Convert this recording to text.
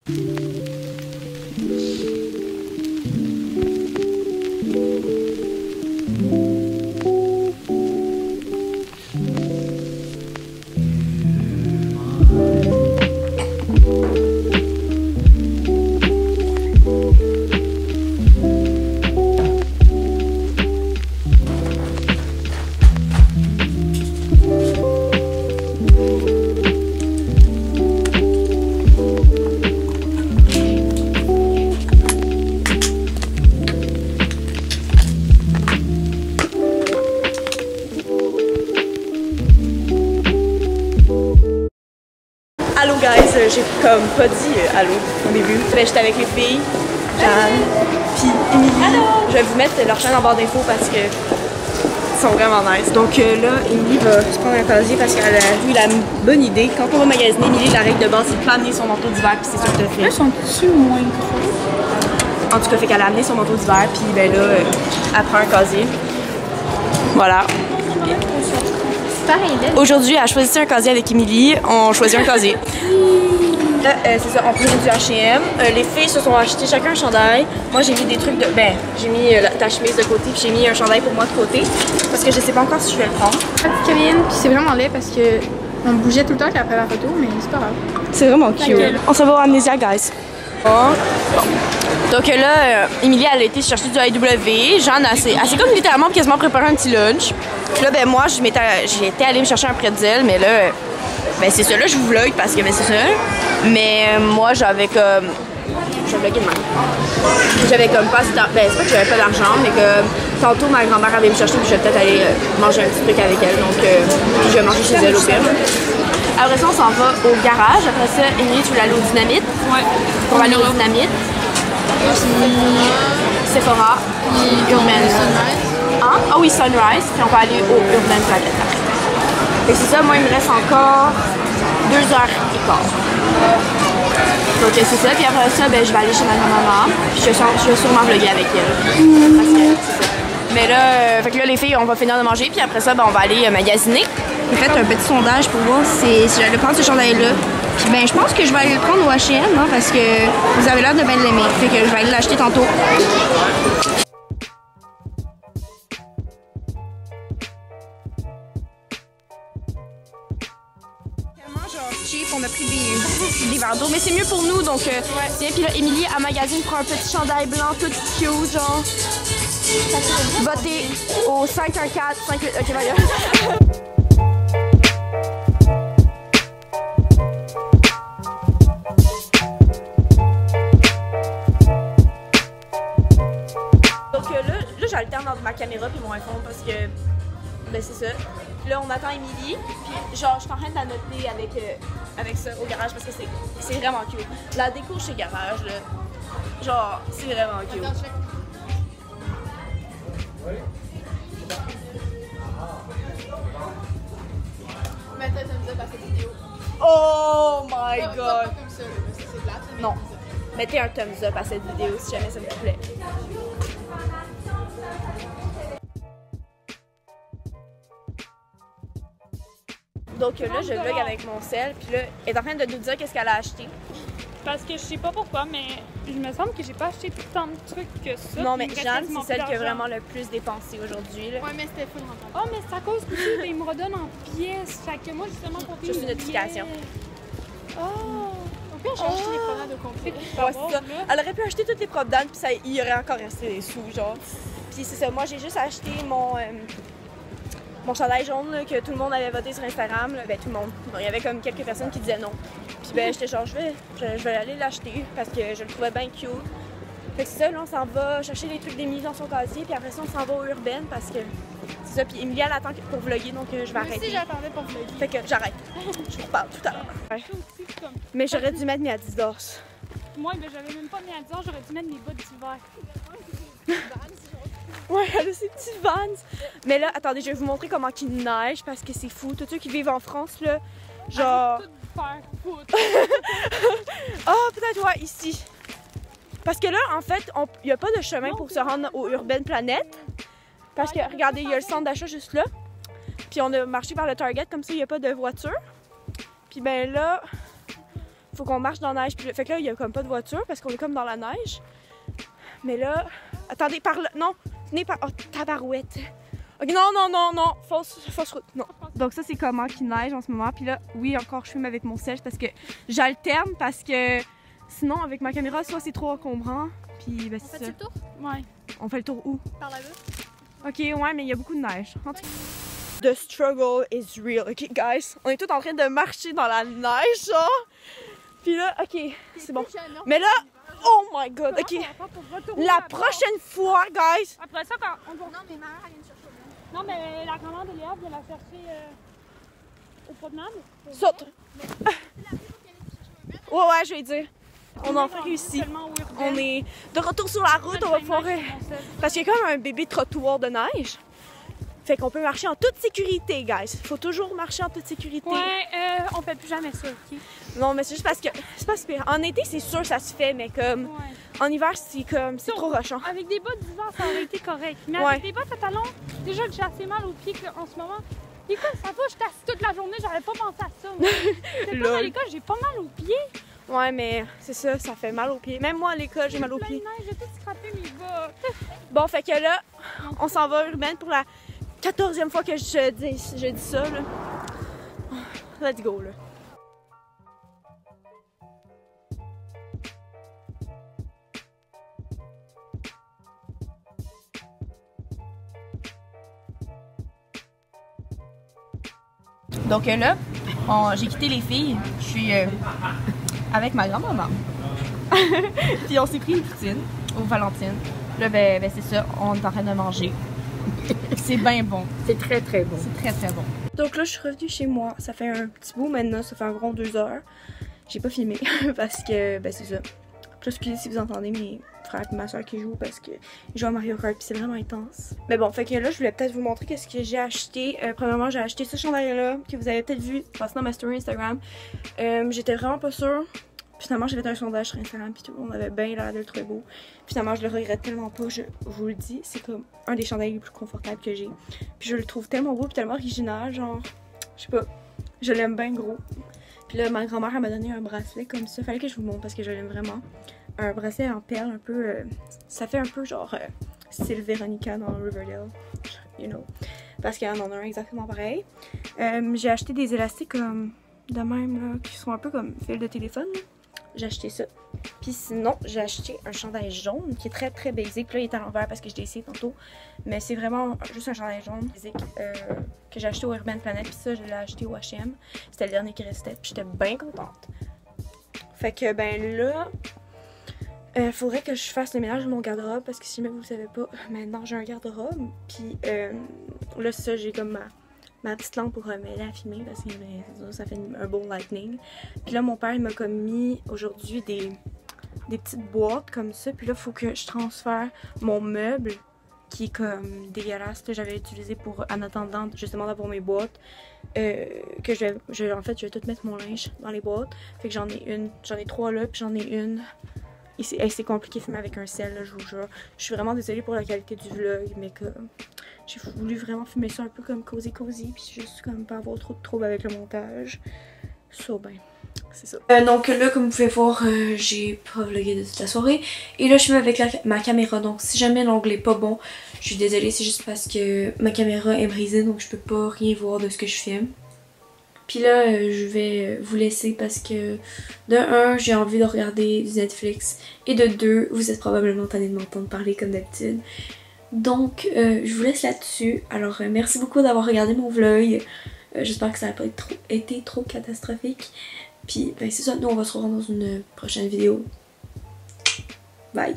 Allô guys, j'ai comme pas dit allô au début. J'étais avec les filles, Jeanne, puis Émilie. Je vais vous mettre leur chaîne en barre d'infos parce que ils sont vraiment nice. Donc là, Émilie va se prendre un casier parce qu'elle a eu la bonne idée. Quand on va magasiner, Émilie, la règle de base, c'est de pas amener son manteau d'hiver, puis c'est ça que t'as fait. Eux sont-tu moins gros? En tout cas, fait qu'elle a amené son manteau d'hiver, puis ben là, elle prend un casier. Voilà. Aujourd'hui, elle a choisi un casier avec Émilie. On choisit un casier. Là, c'est ça, on prend du H&M. Les filles se sont achetées chacun un chandail. Moi, j'ai mis des trucs de... Ben, j'ai mis ta chemise de côté, puis j'ai mis un chandail pour moi de côté. Parce que je sais pas encore si je vais le prendre. Kevin, puis c'est vraiment laid parce que on bougeait tout le temps après la photo, mais c'est pas grave. C'est vraiment cute. On s'en va au Amnesia, guys. Bon. Donc là, Émilie, elle a été chercher du AEW. Jeanne, elle s'est comme littéralement quasiment préparé un petit lunch. Puis là, ben moi, j'étais allée me chercher un pretzel, mais là, ben c'est ça, là, je vous vlog parce que ben c'est ça. Mais moi, j'avais comme... Je vais vlogger de même. J'avais comme pas... Ben c'est pas que j'avais pas d'argent, mais que tantôt, ma grand-mère avait me chercher, puis je vais peut-être aller manger un petit truc avec elle. Donc, je vais manger chez elle au pire. Après ça, on s'en va au garage. Après ça, Émilie, tu veux aller au Dynamite? Ouais. On va aller au Dynamite. Sephora. Puis Urban. Hein? Ah oui, Sunrise. Puis on va aller au Urban Planet après. Et c'est ça, moi, il me reste encore 2h15. Donc c'est ça. Puis après ça, ben, je vais aller chez ma grand-maman. Puis je vais sûrement vlogger avec elle. Parce que c'est ça. Mais là, fait que là, les filles, on va finir de manger. Puis après ça, ben, on va aller magasiner. J'ai fait un petit sondage pour voir si j'allais prendre ce chandail-là. Puis ben, je pense que je vais aller le prendre au H&M, hein, parce que vous avez l'air de bien l'aimer. Fait que je vais aller l'acheter tantôt. Tellement genre cheap, on a pris des verres d'eau, mais c'est mieux pour nous, donc tiens. Puis là, Émilie, à magazine, prend un petit chandail blanc, tout cute, genre. Votez au 514 58. Ok, voilà. J'alterne entre ma caméra et mon iPhone parce que ben c'est ça. Puis là on attend Émilie, puis genre je suis en train de la noter avec ça au garage parce que c'est vraiment cute. La déco chez Garage là, genre c'est vraiment cute. Mettez un thumbs up à cette vidéo. Oh my god! Pas comme ça, c'est plate. Non, mettez un thumbs up à cette vidéo si jamais ça vous plaît. Donc là, je vlog avec mon sel, puis là, elle est en train de nous dire qu'est-ce qu'elle a acheté. Parce que je sais pas pourquoi, mais il me semble que j'ai pas acheté tant de trucs que ça. Non, mais Jeanne, c'est celle qui a vraiment le plus dépensé aujourd'hui. Ouais, mais c'était full rentable. Oh, mais c'est à cause que ils me redonnent en pièces. Fait que moi, justement, pour Juste une notification. Oh! Au pire, j'ai acheté les promenades au complet. Ouais, c'est ça. Elle aurait pu acheter toutes les propres dames, puis il y aurait encore resté des sous, genre. Puis c'est ça, moi, j'ai juste acheté mon chandail jaune là, que tout le monde avait voté sur Instagram. Là. Ben, tout le monde. Bon, il y avait comme quelques personnes qui disaient non. Puis ben, j'étais genre, je vais aller l'acheter parce que je le trouvais bien cute. Fait que c'est ça, là, on s'en va chercher les trucs d'Émilie dans son casier, puis après ça, on s'en va au Urban parce que c'est ça. Puis Émilie, elle attend pour vlogger, donc je vais arrêter. Si j'attendais pour vlogger. Fait que j'arrête. Je vous reparle tout à l'heure. Ouais. Mais j'aurais dû mettre mes Adidas. Moi, ben, j'avais même pas mis à 10 ans, j'aurais dû mettre mes bottes d'hiver. Ouais, elle a ses petits Vans. Mais là, attendez, je vais vous montrer comment il neige parce que c'est fou. Tous ceux qui vivent en France, là, genre... Ah, peut-être, ouais, ici. Parce que là, en fait, il n'y a pas de chemin pour se rendre au Urban Planet. Parce que, regardez, il y a le centre d'achat juste là. Puis on a marché par le Target, comme ça, il n'y a pas de voiture. Puis ben là, faut qu'on marche dans la neige. Puis, fait que là, il y a comme pas de voiture parce qu'on est comme dans la neige. Mais là, attendez, par là, non, venez par, oh, tabarouette. Ok, non, fausse route, non. Donc ça, c'est comment qu'il neige en ce moment. Puis là, oui, encore, je filme avec mon sèche parce que j'alterne parce que sinon, avec ma caméra, soit c'est trop encombrant. Puis, ben, c'est ça. On fait le tour? Ouais. On fait le tour où? Par là-bas? Ok, ouais, mais il y a beaucoup de neige. En tout cas, the struggle is real. Ok, guys, on est tous en train de marcher dans la neige, genre. Puis là, ok, c'est bon. Mais là, oh my god, ok. La prochaine fois, guys. Après ça, quand on va... Non, mais ma mère, elle vient me chercher. Non, mais la commande de Léa vient la chercher au promenade. Saute. Ouais, je vais dire. On a enfin réussi. On est de retour sur la route, on va pouvoir... Parce qu'il y a comme un bébé trottoir de neige. Fait qu'on peut marcher en toute sécurité, guys. Faut toujours marcher en toute sécurité. Ouais, on fait plus jamais ça, ok? Non, mais c'est juste parce que c'est pas super. En été, c'est sûr ça se fait, mais comme... Ouais. En hiver, c'est comme... C'est trop rushant. Avec des bottes d'hiver, ça aurait été correct. Mais Ouais. avec des bottes à talons, déjà que j'ai assez mal aux pieds en ce moment. L'école, ça va, je t'assise toute la journée, j'avais pas pensé à ça. C'est comme à l'école, j'ai pas mal aux pieds. Ouais, mais c'est ça, ça fait mal aux pieds. Même moi, à l'école, j'ai mal aux pieds. J'ai tout scrappé mes bottes. Bon, fait que là, on s'en va urbaine pour la 14e fois que je dis ça, là. Let's go, là. Donc là, j'ai quitté les filles. Je suis avec ma grand-maman. Puis on s'est pris une poutine au Valentine. Là, ben c'est ça, on est en train de manger. C'est bien bon. C'est très très bon. C'est très très bon. Donc là, je suis revenue chez moi. Ça fait un petit bout maintenant, ça fait environ 2 heures. J'ai pas filmé parce que, ben c'est ça. Puis excusez si vous entendez mes frères et ma soeur qui jouent parce qu'ils jouent à Mario Kart puis c'est vraiment intense. Mais bon, fait que là, je voulais peut-être vous montrer qu'est-ce que j'ai acheté. Premièrement, j'ai acheté ce chandail-là que vous avez peut-être vu passer dans ma story Instagram. J'étais vraiment pas sûre. Finalement, j'ai fait un sondage sur Instagram puis tout le monde avait bien l'air de le trouver beau. Finalement, je le regrette tellement pas, je vous le dis. C'est comme un des chandails les plus confortables que j'ai. Puis je le trouve tellement beau puis tellement original, genre, je sais pas, je l'aime bien gros. Puis là, ma grand-mère, elle m'a donné un bracelet comme ça. Fallait que je vous le montre parce que je l'aime vraiment. Un bracelet en perles un peu, ça fait un peu genre style Véronica dans Riverdale, you know. Parce qu'elle en a un exactement pareil. J'ai acheté des élastiques comme de même là, qui sont un peu comme fil de téléphone. J'ai acheté ça. Puis sinon, j'ai acheté un chandail jaune qui est très très basic. Puis là, il est à l'envers parce que je l'ai essayé tantôt. Mais c'est vraiment juste un chandail jaune basic que j'ai acheté au Urban Planet. Puis ça, je l'ai acheté au H&M. C'était le dernier qui restait. Puis j'étais bien contente. Fait que ben là, faudrait que je fasse le ménage de mon garde-robe. Parce que si jamais vous le savez pas, maintenant j'ai un garde-robe. Puis là, c'est ça, j'ai comme ma petite lampe pour m'aider à filmer parce que ça fait un beau lightning. Puis là, mon père il m'a comme mis aujourd'hui des petites boîtes comme ça. Puis là, il faut que je transfère mon meuble qui est comme dégueulasse que j'avais utilisé pour en attendant justement d'avoir mes boîtes. En fait, je vais tout mettre mon linge dans les boîtes. Fait que j'en ai 3 là, puis j'en ai une. Et c'est compliqué de filmer avec un sel, là, je vous jure. Je suis vraiment désolée pour la qualité du vlog, mais que j'ai voulu vraiment filmer ça un peu comme cosy, puis juste comme pas avoir trop de troubles avec le montage. So, ben, c'est ça. Donc là, comme vous pouvez voir, j'ai pas vlogué de toute la soirée. Et là, je filme avec ma caméra, donc si jamais l'angle est pas bon, je suis désolée, c'est juste parce que ma caméra est brisée, donc je peux pas rien voir de ce que je filme. Puis là, je vais vous laisser parce que de 1, j'ai envie de regarder du Netflix. Et de 2, vous êtes probablement tanné de m'entendre parler comme d'habitude. Donc, je vous laisse là-dessus. Alors, merci beaucoup d'avoir regardé mon vlog. J'espère que ça n'a pas été trop catastrophique. Puis, ben, c'est ça. Nous, on va se revoir dans une prochaine vidéo. Bye!